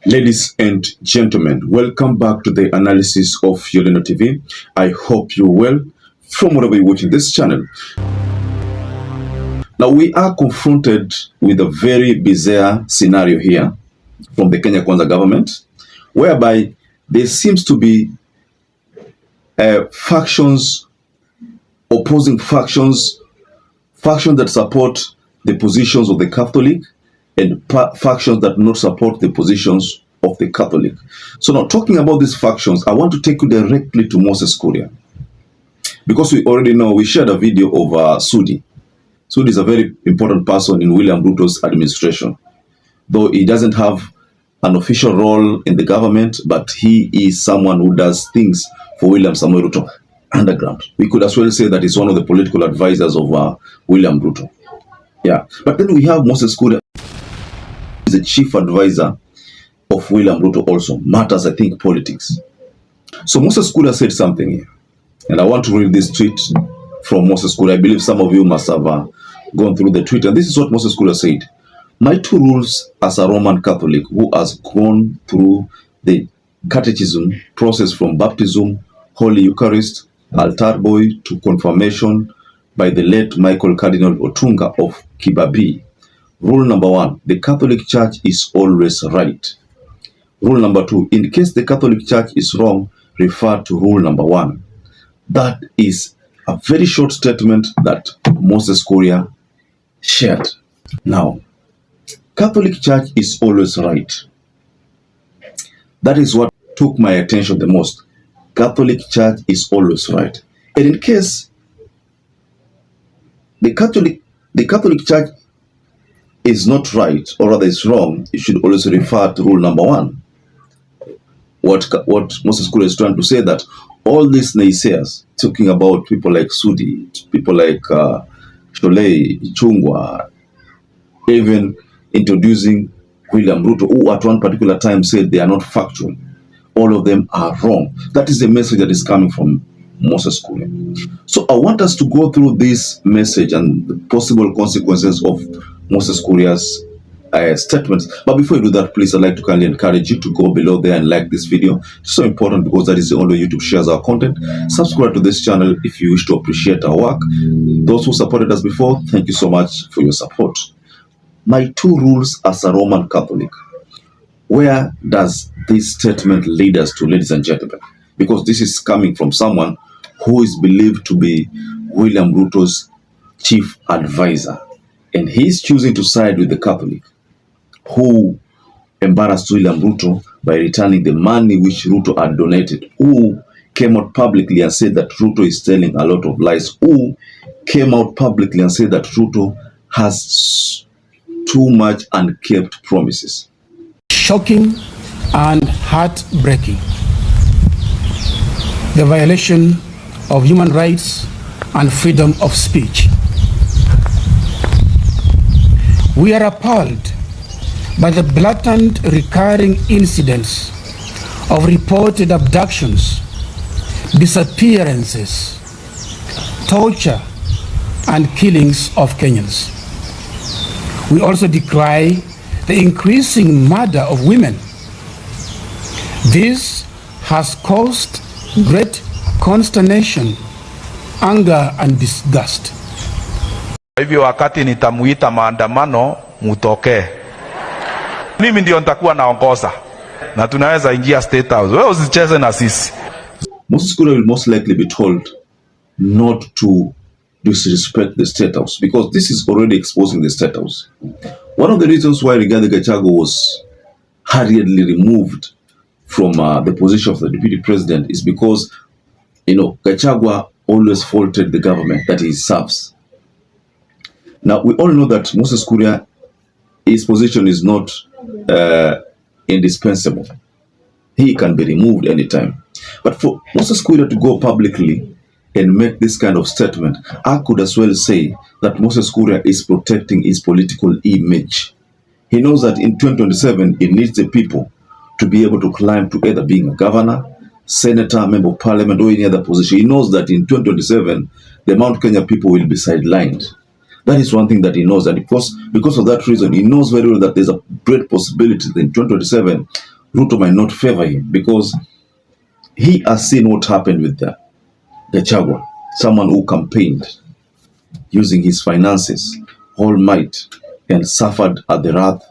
Ladies and gentlemen, welcome back to the analysis of YOLENO TV. I hope you're well from wherever you're watching this channel. Now we are confronted with a very bizarre scenario here from the Kenya Kwanza government, whereby there seems to be factions, opposing factions that support the positions of the Catholic and factions that do not support the positions of the Catholic. So now, talking about these factions, I want to take you directly to Moses Kuria. Because we already know, we shared a video of Sudi. Sudi is a very important person in William Ruto's administration. Though he doesn't have an official role in the government, but he is someone who does things for William Samoei Ruto underground. We could as well say that he's one of the political advisors of William Ruto. Yeah, but then we have Moses Kuria, the chief advisor of William Ruto, also matters, I think, politics. So Moses Kuria said something here, and I want to read this tweet from Moses Kuria. I believe some of you must have gone through the tweet, and this is what Moses Kuria said. My two rules as a Roman Catholic who has gone through the catechism process from baptism, Holy Eucharist, altar boy to confirmation by the late Michael Cardinal Otunga of Kibabii. Rule number 1, the Catholic Church is always right. Rule number 2, in case the Catholic Church is wrong, refer to rule number 1. That is a very short statement that Moses Kuria shared. Now, Catholic Church is always right. That is what took my attention the most. Catholic Church is always right. And in case the Catholic Church is not right, or rather is wrong, you should always refer to rule number 1. What Moses Kuria is trying to say, that all these naysayers, talking about people like Sudi, people like Sholei, Chungwa, even introducing William Ruto, who at one particular time said they are not factual, all of them are wrong. That is the message that is coming from Moses Kuria. So I want us to go through this message and the possible consequences of Moses Kuria's statements. But before you do that, please, I'd like to kindly encourage you to go below there and like this video. It's so important because that is the only way YouTube shares our content. Subscribe to this channel if you wish to appreciate our work. Those who supported us before, thank you so much for your support. My two rules as a Roman Catholic. Where does this statement lead us to, ladies and gentlemen? Because this is coming from someone who is believed to be William Ruto's chief advisor. And he's choosing to side with the Catholic, who embarrassed William Ruto by returning the money which Ruto had donated, who came out publicly and said that Ruto is telling a lot of lies, who came out publicly and said that Ruto has too much unkept promises. Shocking and heartbreaking. The violation of human rights and freedom of speech. We are appalled by the blatant recurring incidents of reported abductions, disappearances, torture, and killings of Kenyans. We also decry the increasing murder of women. This has caused great consternation, anger, and disgust. Hivyo wakati nitamuita maandamano mutokee. Mimi ndio nitakuwa naongoza na tunaweza ingia Statehouse. Wewe usicheze na sisi. Moses Kuria will most likely be told not to disrespect the Statehouse, because this is already exposing the Statehouse. One of the reasons why Rigathi Gachagua was hurriedly removed from the position of the deputy president is because, Gachagua always faulted the government that he serves. Now, we all know that Moses Kuria, his position is not indispensable. He can be removed anytime. But for Moses Kuria to go publicly and make this kind of statement, I could as well say that Moses Kuria is protecting his political image. He knows that in 2027, he needs the people to be able to climb to either being a governor, senator, member of parliament, or any other position. He knows that in 2027, the Mount Kenya people will be sidelined. That is one thing that he knows, and because of that reason, he knows very well that there's a great possibility that in 2027, Ruto might not favor him because he has seen what happened with the Gachagua, someone who campaigned using his finances, all might, and suffered at the wrath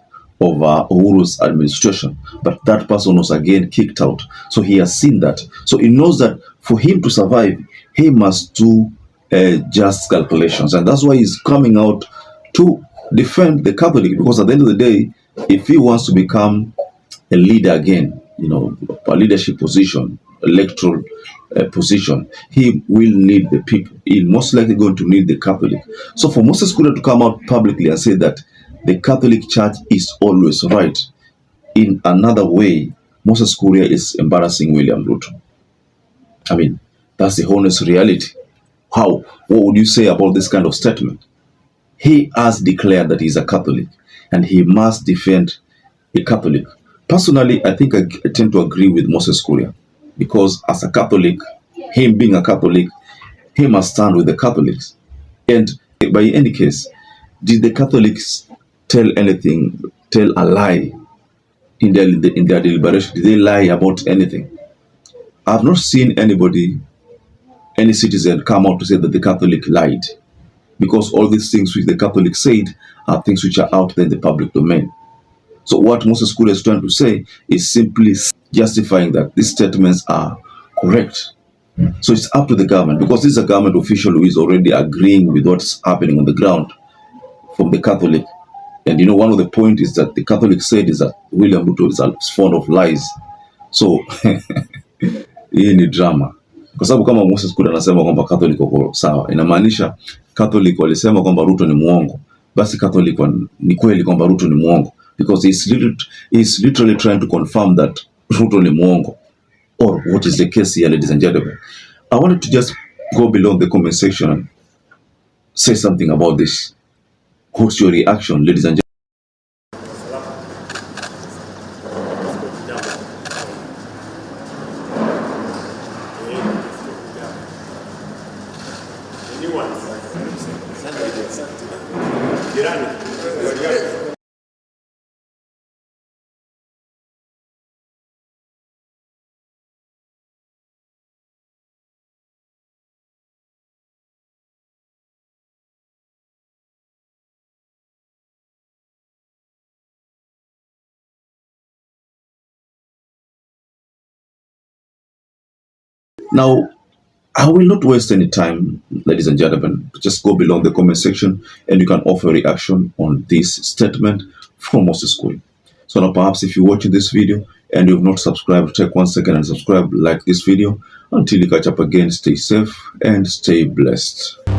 of Uhuru's administration. But that person was again kicked out. So he has seen that. So he knows that for him to survive, he must do just calculations. And that's why he's coming out to defend the Catholic, because at the end of the day, if he wants to become a leader again, a leadership position, electoral position, he will need the people. He's most likely going to need the Catholic. So for Moses Kuria to come out publicly and say that the Catholic Church is always right, in another way, Moses Kuria is embarrassing William Ruto. I mean, that's the honest reality. What would you say about this kind of statement? He has declared that he's a Catholic and he must defend a Catholic. Personally, I think I tend to agree with Moses Kuria, because as a Catholic, him being a Catholic, he must stand with the Catholics. And by any case, did the Catholics tell a lie in their deliberation? Did they lie about anything? I've not seen any citizen come out to say that the Catholic lied, because all these things which the Catholic said are things which are out there in the public domain. So what Moses Kuria is trying to say is simply justifying that these statements are correct. So it's up to the government, because this is a government official who is already agreeing with what's happening on the ground from the Catholic. And one of the points is that the Catholic said is that William Ruto is fond of lies. So hii ni drama, kwa sababu kama Moses Kuria anasema kwamba Catholic wako sawa, inamaanisha Catholic walisema kwamba Ruto ni muongo, basi Catholic ni kweli kwamba Ruto ni muongo, because he's literally trying to confirm that Ruto ni muongo, or what is the case here, ladies and gentlemen. I wanted to just go below the comment section and say something about this. What's your reaction, ladies and gentlemen? Now, I will not waste any time, ladies and gentlemen. Just go below in the comment section and you can offer a reaction on this statement from Moses Kuria. So now perhaps if you're watching this video and you have not subscribed, take 1 second and subscribe, like this video. Until you catch up again, stay safe and stay blessed.